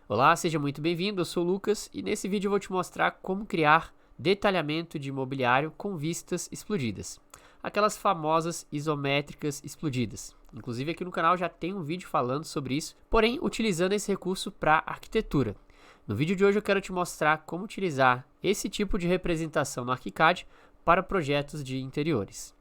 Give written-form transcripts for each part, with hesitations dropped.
Olá, seja muito bem-vindo, eu sou o Lucas e nesse vídeo eu vou te mostrar como criar detalhamento de mobiliário com vistas explodidas. Aquelas famosas isométricas explodidas. Inclusive aqui no canal já tem um vídeo falando sobre isso, porém utilizando esse recurso para arquitetura. No vídeo de hoje eu quero te mostrar como utilizar esse tipo de representação no ArchiCAD para projetos de interiores.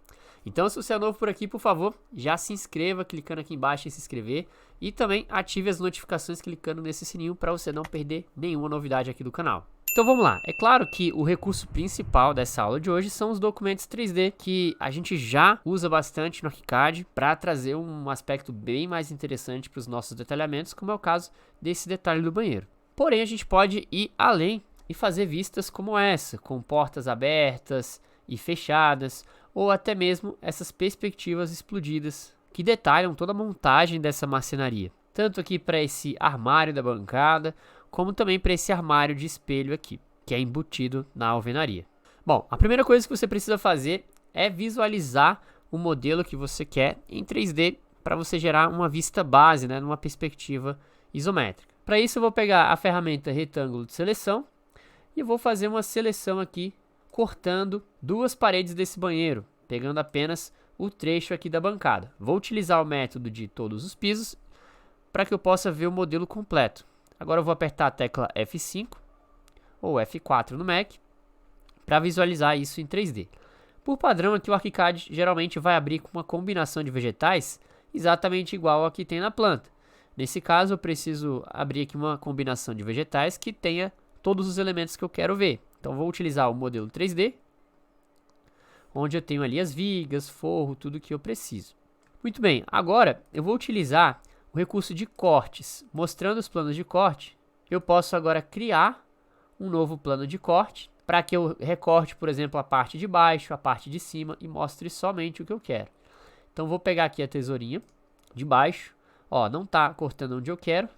Então, se você é novo por aqui, por favor, já se inscreva clicando aqui embaixo em se inscrever e também ative as notificações clicando nesse sininho para você não perder nenhuma novidade aqui do canal. Então vamos lá, é claro que o recurso principal dessa aula de hoje são os documentos 3D que a gente já usa bastante no ArchiCAD para trazer um aspecto bem mais interessante para os nossos detalhamentos, como é o caso desse detalhe do banheiro. Porém, a gente pode ir além e fazer vistas como essa, com portas abertas e fechadas, ou até mesmo essas perspectivas explodidas que detalham toda a montagem dessa marcenaria. Tanto aqui para esse armário da bancada, como também para esse armário de espelho aqui, que é embutido na alvenaria. Bom, a primeira coisa que você precisa fazer é visualizar o modelo que você quer em 3D para você gerar uma vista base, numa perspectiva isométrica. Para isso eu vou pegar a ferramenta retângulo de seleção e eu vou fazer uma seleção aqui cortando duas paredes desse banheiro, pegando apenas o trecho aqui da bancada. Vou utilizar o método de todos os pisos para que eu possa ver o modelo completo. Agora eu vou apertar a tecla F5 ou F4 no Mac para visualizar isso em 3D. Por padrão aqui o ArchiCAD geralmente vai abrir com uma combinação de vegetais exatamente igual a que tem na planta. Nesse caso eu preciso abrir aqui uma combinação de vegetais que tenha todos os elementos que eu quero ver. Então vou utilizar o modelo 3D, onde eu tenho ali as vigas, forro, tudo que eu preciso. Muito bem, agora eu vou utilizar o recurso de cortes. Mostrando os planos de corte, eu posso agora criar um novo plano de corte para que eu recorte, por exemplo, a parte de baixo, a parte de cima e mostre somente o que eu quero. Então vou pegar aqui a tesourinha de baixo, não está cortando onde eu quero,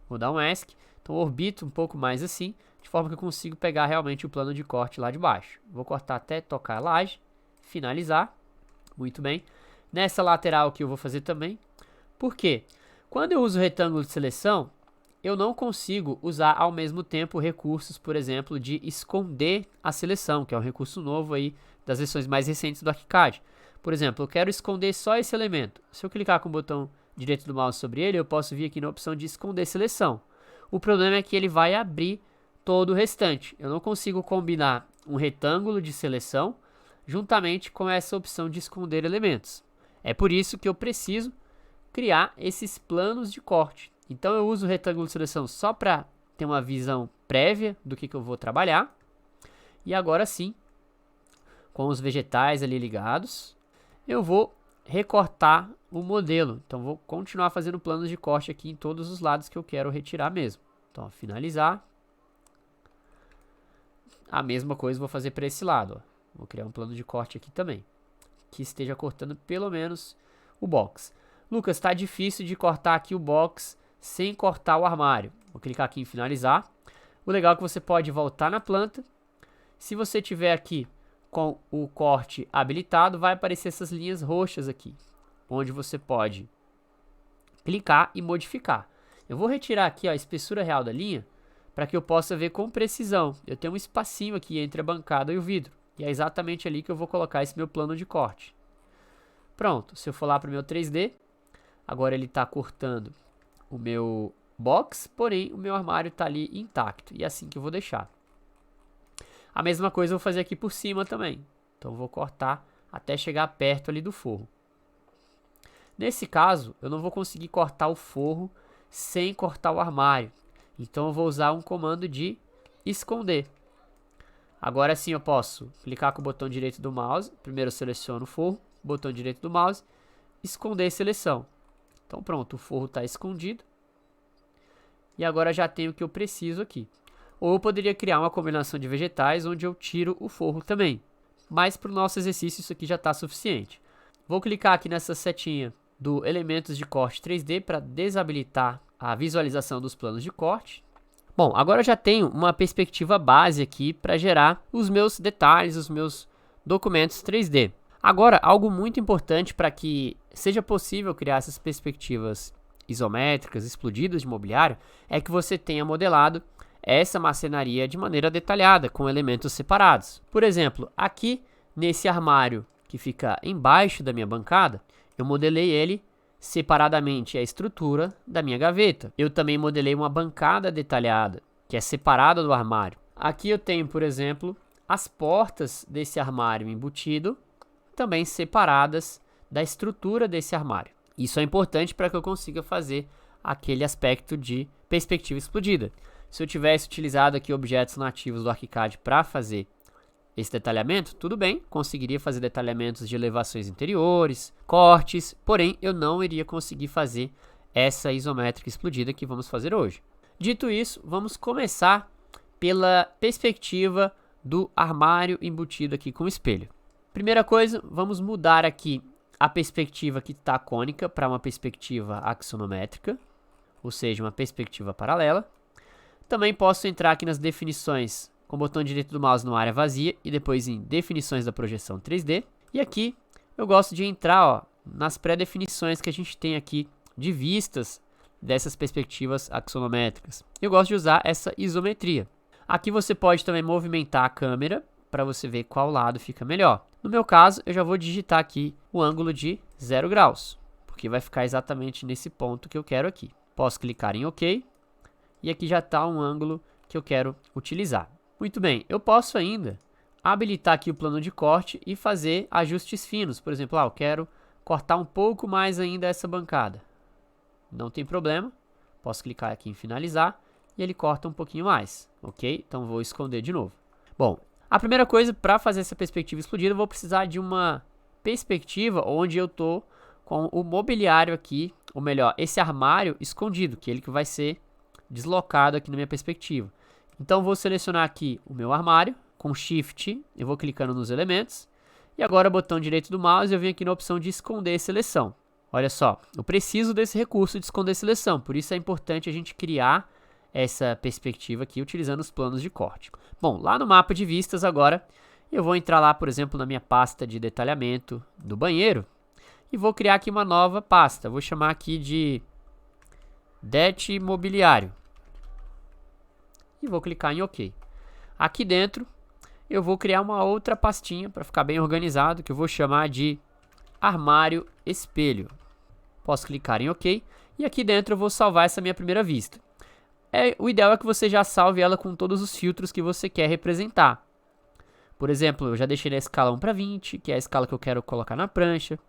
vou dar um ESC, então orbito um pouco mais assim, de forma que eu consigo pegar realmente o plano de corte lá de baixo. Vou cortar até tocar a laje, finalizar, muito bem. Nessa lateral aqui eu vou fazer também, por quê? Quando eu uso o retângulo de seleção, eu não consigo usar ao mesmo tempo recursos, por exemplo, de esconder a seleção, que é um recurso novo aí das versões mais recentes do ArchiCAD. Por exemplo, eu quero esconder só esse elemento. Se eu clicar com o botão direito do mouse sobre ele, eu posso vir aqui na opção de esconder seleção. O problema é que ele vai abrir todo o restante. Eu não consigo combinar um retângulo de seleção juntamente com essa opção de esconder elementos. É por isso que eu preciso criar esses planos de corte. Então eu uso o retângulo de seleção só para ter uma visão prévia do que eu vou trabalhar. E agora sim, com os vegetais ali ligados, eu vou recortar o modelo. Então vou continuar fazendo planos de corte aqui em todos os lados que eu quero retirar mesmo. Então finalizar. A mesma coisa vou fazer para esse lado. Vou criar um plano de corte aqui também, que esteja cortando pelo menos o box. Lucas, está difícil de cortar aqui o box sem cortar o armário. Vou clicar aqui em finalizar. O legal é que você pode voltar na planta. Se você tiver aqui com o corte habilitado, vai aparecer essas linhas roxas aqui, onde você pode clicar e modificar. Eu vou retirar aqui a espessura real da linha para que eu possa ver com precisão. Eu tenho um espacinho aqui entre a bancada e o vidro. E é exatamente ali que eu vou colocar esse meu plano de corte. Pronto, se eu for lá para o meu 3D, agora ele está cortando o meu box, porém o meu armário está ali intacto. E é assim que eu vou deixar. A mesma coisa eu vou fazer aqui por cima também. Então eu vou cortar até chegar perto ali do forro. Nesse caso, eu não vou conseguir cortar o forro sem cortar o armário. Então eu vou usar um comando de esconder. Agora sim eu posso clicar com o botão direito do mouse. Primeiro eu seleciono o forro, botão direito do mouse, esconder seleção. Então pronto, o forro está escondido. E agora já tenho o que eu preciso aqui. Ou eu poderia criar uma combinação de vegetais onde eu tiro o forro também. Mas para o nosso exercício isso aqui já está suficiente. Vou clicar aqui nessa setinha do elementos de corte 3D para desabilitar a visualização dos planos de corte. Bom, agora eu já tenho uma perspectiva base aqui para gerar os meus detalhes, os meus documentos 3D. Agora, algo muito importante para que seja possível criar essas perspectivas isométricas, explodidas de mobiliário, é que você tenha modelado essa marcenaria de maneira detalhada, com elementos separados. Por exemplo, aqui nesse armário que fica embaixo da minha bancada, eu modelei ele separadamente a estrutura da minha gaveta. Eu também modelei uma bancada detalhada, que é separada do armário. Aqui eu tenho, por exemplo, as portas desse armário embutido, também separadas da estrutura desse armário. Isso é importante para que eu consiga fazer aquele aspecto de perspectiva explodida. Se eu tivesse utilizado aqui objetos nativos do ArchiCAD para fazer esse detalhamento, tudo bem, conseguiria fazer detalhamentos de elevações interiores, cortes, porém eu não iria conseguir fazer essa isométrica explodida que vamos fazer hoje. Dito isso, vamos começar pela perspectiva do armário embutido aqui com espelho. Primeira coisa, vamos mudar aqui a perspectiva que está cônica para uma perspectiva axonométrica, ou seja, uma perspectiva paralela. Também posso entrar aqui nas definições com o botão direito do mouse no área vazia e depois em definições da projeção 3D. E aqui eu gosto de entrar nas pré-definições que a gente tem aqui de vistas dessas perspectivas axonométricas. Eu gosto de usar essa isometria. Aqui você pode também movimentar a câmera para você ver qual lado fica melhor. No meu caso, eu já vou digitar aqui o ângulo de 0 graus, porque vai ficar exatamente nesse ponto que eu quero aqui. Posso clicar em OK e aqui já está um ângulo que eu quero utilizar. Muito bem, eu posso ainda habilitar aqui o plano de corte e fazer ajustes finos. Por exemplo, eu quero cortar um pouco mais ainda essa bancada. Não tem problema, posso clicar aqui em finalizar e ele corta um pouquinho mais, ok? Então vou esconder de novo. Bom, a primeira coisa, para fazer essa perspectiva explodida, eu vou precisar de uma perspectiva onde eu estou com o mobiliário aqui, ou melhor, esse armário escondido, que é ele que vai ser deslocado aqui na minha perspectiva. Então vou selecionar aqui o meu armário, com Shift, eu vou clicando nos elementos, e agora botão direito do mouse eu venho aqui na opção de esconder seleção. Olha só, eu preciso desse recurso de esconder seleção, por isso é importante a gente criar essa perspectiva aqui utilizando os planos de corte. Bom, lá no mapa de vistas agora, eu vou entrar lá, por exemplo, na minha pasta de detalhamento do banheiro e vou criar aqui uma nova pasta. Vou chamar aqui de Det Mobiliário e vou clicar em OK. Aqui dentro eu vou criar uma outra pastinha para ficar bem organizado, que eu vou chamar de Armário Espelho. Posso clicar em OK e aqui dentro eu vou salvar essa minha primeira vista. O ideal é que você já salve ela com todos os filtros que você quer representar. Por exemplo, eu já deixei na escala 1:20, que é a escala que eu quero colocar na prancha.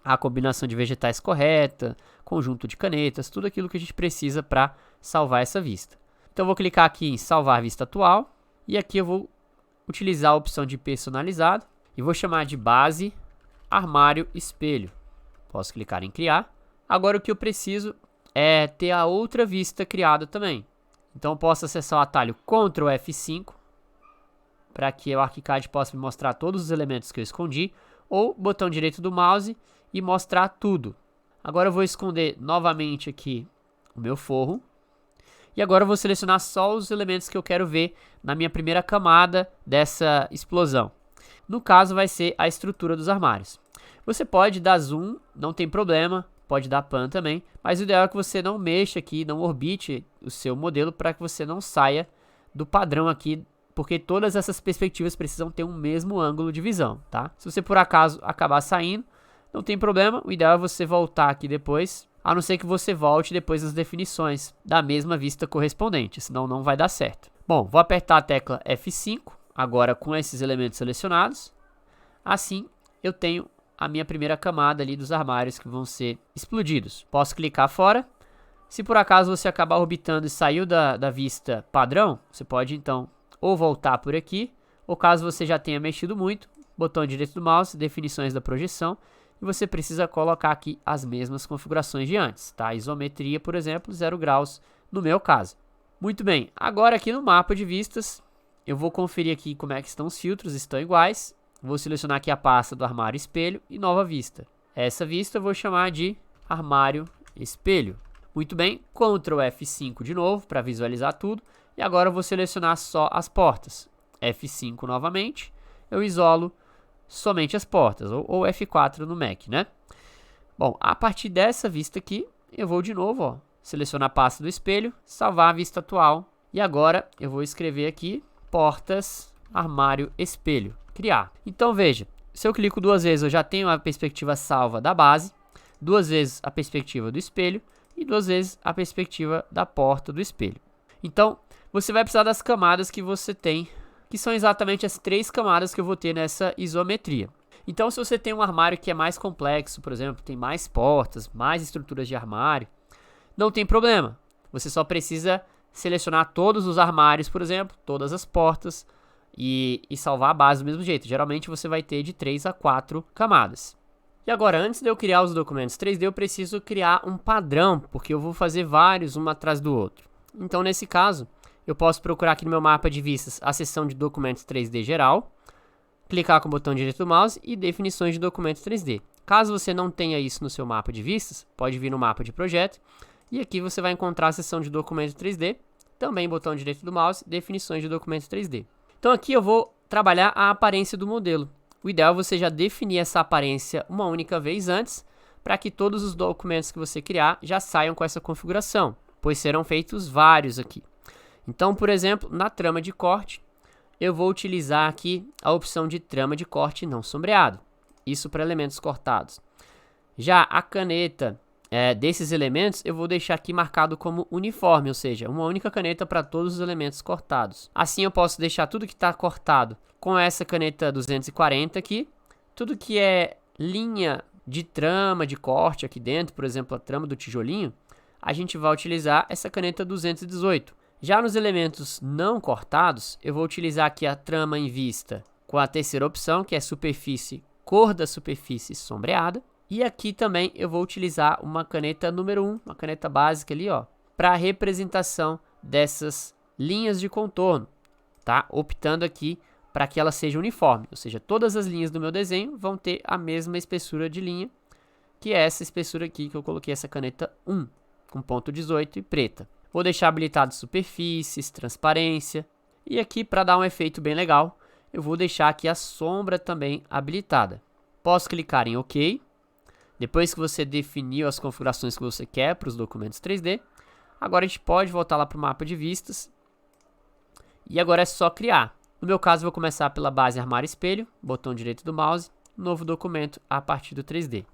A combinação de vegetais correta, conjunto de canetas, tudo aquilo que a gente precisa para salvar essa vista. Então eu vou clicar aqui em salvar vista atual. E aqui eu vou utilizar a opção de personalizado. E vou chamar de base armário espelho. Posso clicar em criar. Agora o que eu preciso é ter a outra vista criada também. Então eu posso acessar o atalho Ctrl F5 para que o ArchiCAD possa me mostrar todos os elementos que eu escondi, ou botão direito do mouse e mostrar tudo. Agora eu vou esconder novamente aqui o meu forro. E agora eu vou selecionar só os elementos que eu quero ver na minha primeira camada dessa explosão. No caso vai ser a estrutura dos armários. Você pode dar zoom, não tem problema. Pode dar pan também, mas o ideal é que você não mexa aqui, não orbite o seu modelo para que você não saia do padrão aqui, porque todas essas perspectivas precisam ter um mesmo ângulo de visão, tá? Se você por acaso acabar saindo, não tem problema, o ideal é você voltar aqui depois, a não ser que você volte depois nas definições da mesma vista correspondente, senão não vai dar certo. Bom, vou apertar a tecla F5, agora com esses elementos selecionados, assim eu tenho a minha primeira camada ali dos armários que vão ser explodidos. Posso clicar fora. Se por acaso você acabar orbitando e saiu da vista padrão, você pode então ou voltar por aqui, ou caso você já tenha mexido muito, botão direito do mouse, definições da projeção, e você precisa colocar aqui as mesmas configurações de antes, tá? Isometria, por exemplo, 0 graus no meu caso. Muito bem, agora aqui no mapa de vistas, eu vou conferir aqui como é que estão os filtros, estão iguais. Vou selecionar aqui a pasta do armário espelho e nova vista. Essa vista eu vou chamar de armário espelho. Muito bem, Ctrl F5 de novo para visualizar tudo. E agora eu vou selecionar só as portas. F5 novamente, eu isolo somente as portas, ou F4 no Mac, né? Bom, a partir dessa vista aqui, eu vou de novo, ó, selecionar a pasta do espelho, salvar a vista atual. E agora eu vou escrever aqui, portas, armário, espelho, criar. Então veja, se eu clico 2 vezes, eu já tenho a perspectiva salva da base, 2 vezes a perspectiva do espelho e 2 vezes a perspectiva da porta do espelho. Então, você vai precisar das camadas que você tem, que são exatamente as 3 camadas que eu vou ter nessa isometria. Então, se você tem um armário que é mais complexo, por exemplo, tem mais portas, mais estruturas de armário, não tem problema. Você só precisa selecionar todos os armários, por exemplo, todas as portas e salvar a base do mesmo jeito. Geralmente você vai ter de 3 a 4 camadas. E agora, antes de eu criar os documentos 3D, eu preciso criar um padrão, porque eu vou fazer vários um atrás do outro. Então, nesse caso, eu posso procurar aqui no meu mapa de vistas a seção de documentos 3D geral, clicar com o botão direito do mouse e definições de documentos 3D. Caso você não tenha isso no seu mapa de vistas, pode vir no mapa de projeto e aqui você vai encontrar a seção de documentos 3D, também botão direito do mouse, definições de documentos 3D. Então aqui eu vou trabalhar a aparência do modelo. O ideal é você já definir essa aparência uma única vez antes, para que todos os documentos que você criar já saiam com essa configuração, pois serão feitos vários aqui. Então, por exemplo, na trama de corte, eu vou utilizar aqui a opção de trama de corte não sombreado. Isso para elementos cortados. Já a caneta desses elementos eu vou deixar aqui marcado como uniforme, ou seja, uma única caneta para todos os elementos cortados. Assim eu posso deixar tudo que está cortado com essa caneta 240 aqui. Tudo que é linha de trama, de corte aqui dentro, por exemplo, a trama do tijolinho, a gente vai utilizar essa caneta 218. Já nos elementos não cortados, eu vou utilizar aqui a trama em vista com a terceira opção, que é superfície, cor da superfície sombreada. E aqui também eu vou utilizar uma caneta número 1, uma caneta básica ali, ó, para a representação dessas linhas de contorno, tá? Optando aqui para que ela seja uniforme, ou seja, todas as linhas do meu desenho vão ter a mesma espessura de linha, que é essa espessura aqui que eu coloquei essa caneta 1, com ponto 18 e preta. Vou deixar habilitado superfícies, transparência. E aqui, para dar um efeito bem legal, eu vou deixar aqui a sombra também habilitada. Posso clicar em OK. Depois que você definiu as configurações que você quer para os documentos 3D, agora a gente pode voltar lá para o mapa de vistas. E agora é só criar. No meu caso, eu vou começar pela base armário espelho, botão direito do mouse, novo documento a partir do 3D.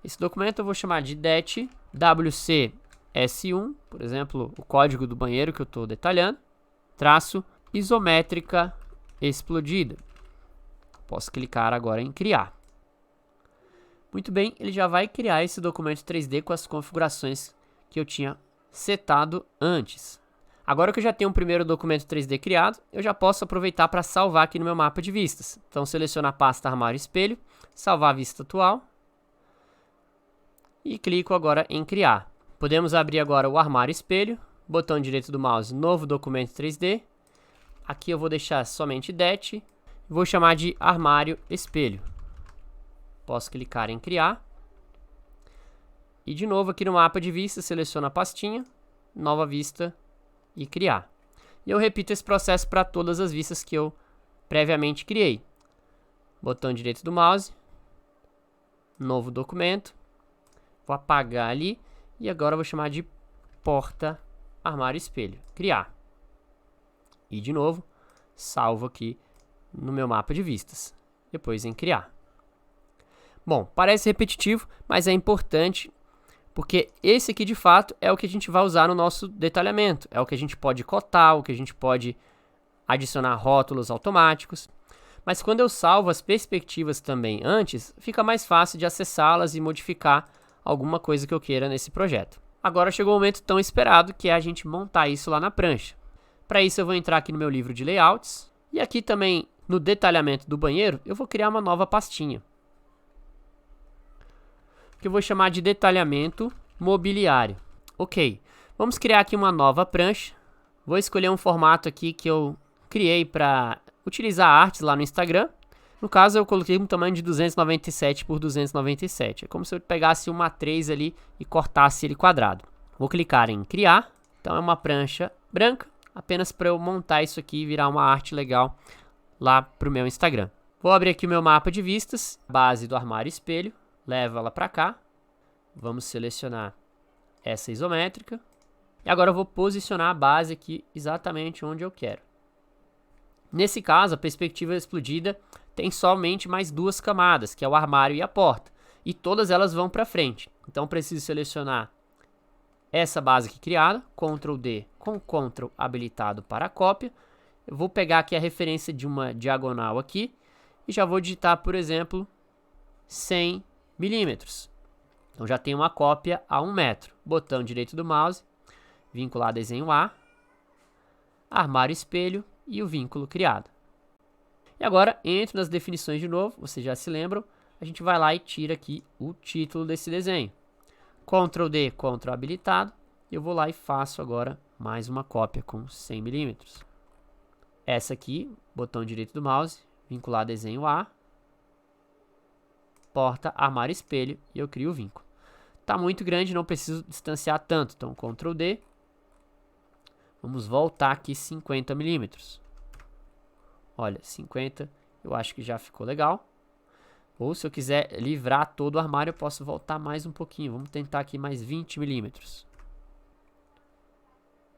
Esse documento eu vou chamar de det WC S1, por exemplo, o código do banheiro que eu estou detalhando, traço isométrica explodida. Posso clicar agora em criar. Muito bem, ele já vai criar esse documento 3D com as configurações que eu tinha setado antes. Agora que eu já tenho um primeiro documento 3D criado, eu já posso aproveitar para salvar aqui no meu mapa de vistas. Então, seleciono a pasta armário espelho, salvar a vista atual e clico agora em criar. Podemos abrir agora o armário espelho, botão direito do mouse, novo documento 3D. Aqui eu vou deixar somente det, vou chamar de armário espelho. Posso clicar em criar. E de novo aqui no mapa de vista, seleciono a pastinha, nova vista e criar. E eu repito esse processo para todas as vistas que eu previamente criei. Botão direito do mouse, novo documento, vou apagar ali. E agora eu vou chamar de porta armário espelho, criar. E de novo, salvo aqui no meu mapa de vistas, depois em criar. Bom, parece repetitivo, mas é importante porque esse aqui de fato é o que a gente vai usar no nosso detalhamento. É o que a gente pode cotar, o que a gente pode adicionar rótulos automáticos. Mas quando eu salvo as perspectivas também antes, fica mais fácil de acessá-las e modificar alguma coisa que eu queira nesse projeto. Agora chegou o momento tão esperado, que é a gente montar isso lá na prancha. Para isso eu vou entrar aqui no meu livro de layouts e aqui também no detalhamento do banheiro eu vou criar uma nova pastinha, que eu vou chamar de detalhamento mobiliário. Ok, vamos criar aqui uma nova prancha. Vou escolher um formato aqui que eu criei para utilizar artes lá no Instagram. No caso, eu coloquei um tamanho de 297 por 297. É como se eu pegasse uma A3 ali e cortasse ele quadrado. Vou clicar em criar. Então é uma prancha branca, apenas para eu montar isso aqui e virar uma arte legal lá para o meu Instagram. Vou abrir aqui o meu mapa de vistas, base do armário espelho, levo ela para cá. Vamos selecionar essa isométrica. E agora eu vou posicionar a base aqui exatamente onde eu quero. Nesse caso, a perspectiva explodida tem somente mais duas camadas, que é o armário e a porta. E todas elas vão para frente. Então, preciso selecionar essa base aqui criada, Ctrl D com Ctrl habilitado para a cópia. Eu vou pegar aqui a referência de uma diagonal aqui e já vou digitar, por exemplo, 100 milímetros. Então, já tem uma cópia a 1 metro. Botão direito do mouse, vincular desenho A, armário espelho e o vínculo criado. E agora, entro nas definições de novo, vocês já se lembram, a gente vai lá e tira aqui o título desse desenho. Ctrl D, Ctrl habilitado, eu vou lá e faço agora mais uma cópia com 100 milímetros. Essa aqui, botão direito do mouse, vincular desenho A, porta, armário espelho e eu crio o vínculo. Está muito grande, não preciso distanciar tanto, então Ctrl D. Vamos voltar aqui 50 milímetros. Olha, 50 eu acho que já ficou legal. Ou se eu quiser livrar todo o armário, eu posso voltar mais um pouquinho. Vamos tentar aqui mais 20 milímetros.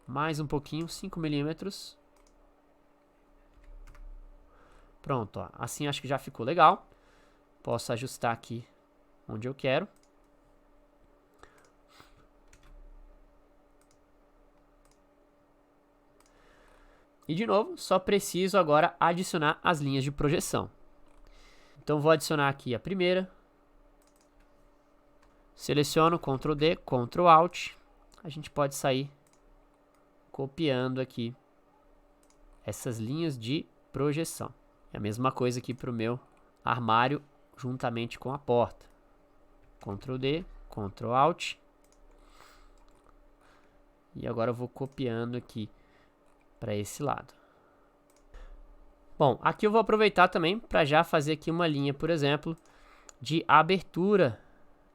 Mais um pouquinho, 5 milímetros. Pronto, ó. Assim acho que já ficou legal. Posso ajustar aqui onde eu quero. E de novo, só preciso agora adicionar as linhas de projeção. Então vou adicionar aqui a primeira. Seleciono Ctrl D, Ctrl Alt. A gente pode sair copiando aqui essas linhas de projeção. É a mesma coisa aqui para o meu armário juntamente com a porta. Ctrl D, Ctrl Alt. E agora eu vou copiando aqui para esse lado. Bom, aqui eu vou aproveitar também para já fazer aqui uma linha, por exemplo, de abertura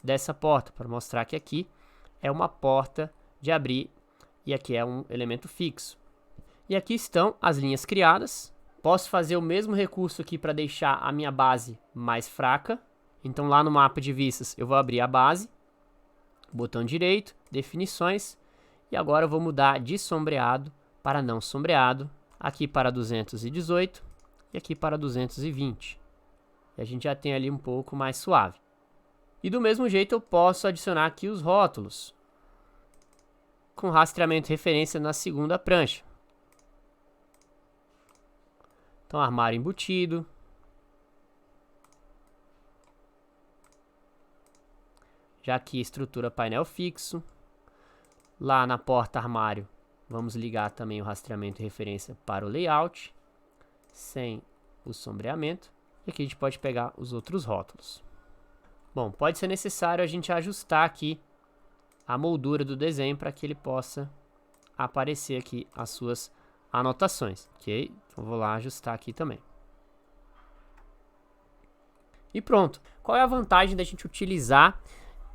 dessa porta, para mostrar que aqui é uma porta de abrir e aqui é um elemento fixo. E aqui estão as linhas criadas. Posso fazer o mesmo recurso aqui para deixar a minha base mais fraca. Então lá no mapa de vistas eu vou abrir a base, botão direito, definições, e agora eu vou mudar de sombreado para não sombreado, aqui para 218 e aqui para 220. E a gente já tem ali um pouco mais suave. E do mesmo jeito eu posso adicionar aqui os rótulos, com rastreamento de referência na segunda prancha. Então, armário embutido. Já aqui, estrutura painel fixo. Lá na porta armário, vamos ligar também o rastreamento de referência para o layout, sem o sombreamento. E aqui a gente pode pegar os outros rótulos. Bom, pode ser necessário a gente ajustar aqui a moldura do desenho para que ele possa aparecer aqui as suas anotações, ok? Então vou lá ajustar aqui também. E pronto. Qual é a vantagem da gente utilizar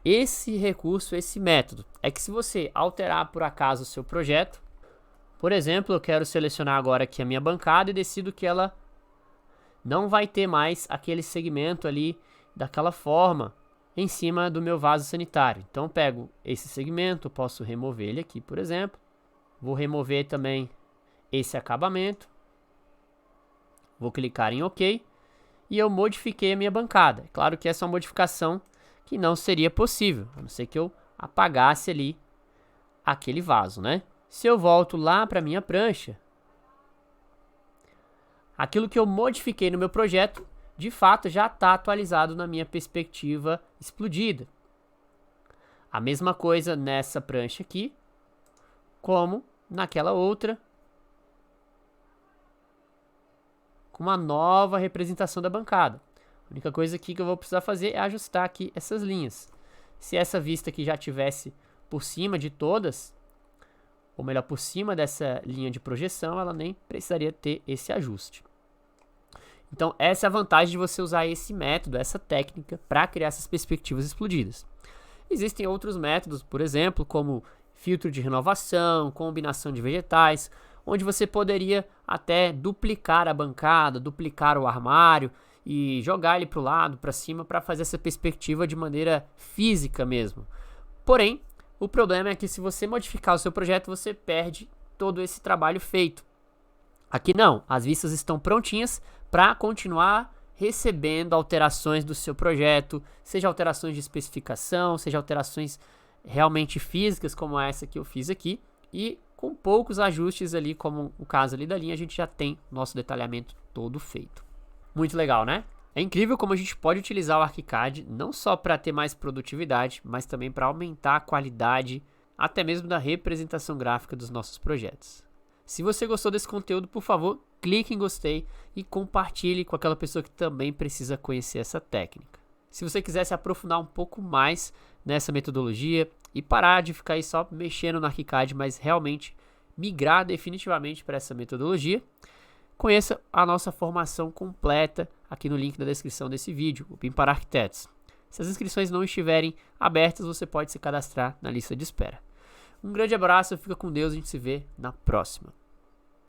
esse recurso, esse método? É que se você alterar por acaso o seu projeto, por exemplo, eu quero selecionar agora aqui a minha bancada e decido que ela não vai ter mais aquele segmento ali daquela forma em cima do meu vaso sanitário. Então pego esse segmento, posso remover ele aqui, por exemplo. Vou remover também esse acabamento. Vou clicar em OK e eu modifiquei a minha bancada. É claro que essa é uma modificação que não seria possível, a não ser que eu apagasse ali aquele vaso, né? Se eu volto lá para minha prancha, aquilo que eu modifiquei no meu projeto, de fato, já está atualizado na minha perspectiva explodida. A mesma coisa nessa prancha aqui, como naquela outra, com uma nova representação da bancada. A única coisa aqui que eu vou precisar fazer é ajustar aqui essas linhas. Se essa vista aqui já tivesse por cima de todas, ou melhor, por cima dessa linha de projeção, ela nem precisaria ter esse ajuste. Então, essa é a vantagem de você usar esse método, essa técnica, para criar essas perspectivas explodidas. Existem outros métodos, por exemplo, como filtro de renovação, combinação de vegetais, onde você poderia até duplicar a bancada, duplicar o armário e jogar ele para o lado, para cima, para fazer essa perspectiva de maneira física mesmo. Porém, O problema é que se você modificar o seu projeto, você perde todo esse trabalho feito. Aqui não, as vistas estão prontinhas para continuar recebendo alterações do seu projeto, seja alterações de especificação, seja alterações realmente físicas, como essa que eu fiz aqui, e com poucos ajustes ali, como o caso ali da linha, a gente já tem nosso detalhamento todo feito. Muito legal, né? É incrível como a gente pode utilizar o ArchiCAD não só para ter mais produtividade, mas também para aumentar a qualidade, até mesmo da representação gráfica dos nossos projetos. Se você gostou desse conteúdo, por favor, clique em gostei e compartilhe com aquela pessoa que também precisa conhecer essa técnica. Se você quiser se aprofundar um pouco mais nessa metodologia e parar de ficar aí só mexendo no ArchiCAD, mas realmente migrar definitivamente para essa metodologia, conheça a nossa formação completa aqui no link da descrição desse vídeo, o BIM para Arquitetos. Se as inscrições não estiverem abertas, você pode se cadastrar na lista de espera. Um grande abraço, fica com Deus, a gente se vê na próxima.